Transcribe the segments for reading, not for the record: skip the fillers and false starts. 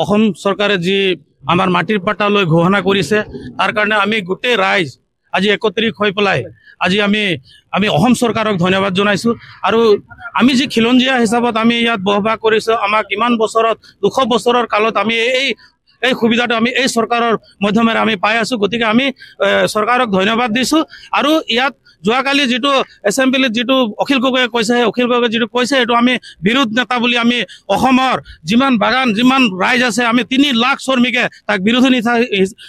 অসম চৰকাৰে যি আমাৰ মাটিৰ পাট্টা লৈ ঘোষণা কৰিছে তাৰ কাৰণে আমি গোটেই ৰাইজ আজি একত্ৰিত হৈ পেলাই আজি আমি অসম চৰকাৰক ধন্যবাদ জনাইছোঁ। আৰু আমি যি খিলঞ্জীয়া হিচাপত আমি ইয়াত বসবাস কৰিছোঁ, আমাক ইমান বছৰত 200 বছৰৰ কালত আমি এই সুবিধাটো আমি এই চৰকাৰৰ মাধ্যমেৰে আমি পাই আছোঁ। গতিকে আমি চৰকাৰক ধন্যবাদ দিছোঁ। আৰু ইয়াত যোৱাকালি যিটো এছেম্বলিত যিটো অখিল গগৈয়ে কৈছে, সেই অখিল গগৈয়ে যিটো কৈছে সেইটো আমি বিৰোধ নেতা বুলি আমি অসমৰ যিমান বাগান যিমান ৰাইজ আছে আমি 3 লাখ শ্ৰমিকে তাক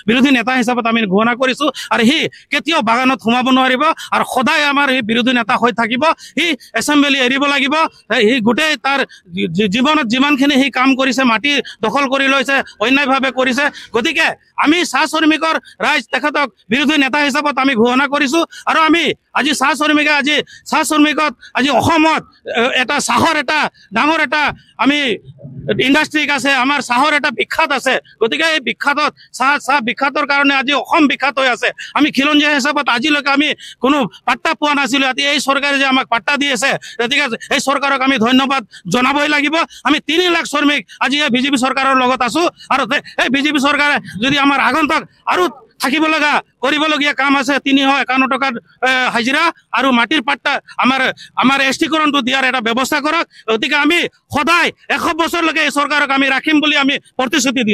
বিৰোধী নেতা হিচাপত আমি ঘোষণা কৰিছোঁ। আৰু সি কেতিয়াও বাগানত সোমাব নোৱাৰিব আৰু সদায় আমাৰ এই বিৰোধী নেতা হৈ থাকিব। সি এছেম্বলি এৰিব লাগিব। সি গোটেই তাৰ জীৱনত যিমানখিনি সি কাম কৰিছে, মাটি দখল কৰি লৈছে, অন্যায়ভাৱে কৰিছে। গতিকে আমি চাহ শ্ৰমিকৰ ৰাইজ তেখেতক বিৰোধী নেতা হিচাপত আমি ঘোষণা কৰিছোঁ। আৰু আমি আজি চাহ শ্ৰমিকত আজি অসমত এটা চাহৰ এটা ডাঙৰ এটা আমি ইণ্ডাষ্ট্ৰি আছে, আমাৰ চাহৰ এটা বিখ্যাত আছে। গতিকে এই বিখ্যাতত চাহ বিখ্যাতৰ কাৰণে আজি অসম বিখ্যাত হৈ আছে। আমি খিলঞ্জীয়া হিচাপত আজিলৈকে আমি কোনো পাট্টা পোৱা নাছিলোঁ। আজি এই চৰকাৰে যে আমাক পাট্টা দি আছে, গতিকে এই চৰকাৰক আমি ধন্যবাদ জনাবই লাগিব। আমি 3 লাখ শ্ৰমিক আজি এই বিজেপি চৰকাৰৰ লগত আছোঁ। আৰু এই বিজেপি চৰকাৰে যদি আমাৰ আগন্তুক আৰু থাকিবলগা কৰিবলগীয়া কাম আছে, 351 টকাৰ হাজিৰা আৰু মাটিৰ পাট্টা আমাৰ এষ্টিকৰণটো দিয়াৰ এটা ব্যৱস্থা কৰক। গতিকে আমি সদায় 100 বছৰলৈকে এই চৰকাৰক আমি ৰাখিম বুলি আমি প্ৰতিশ্ৰুতি দিছোঁ।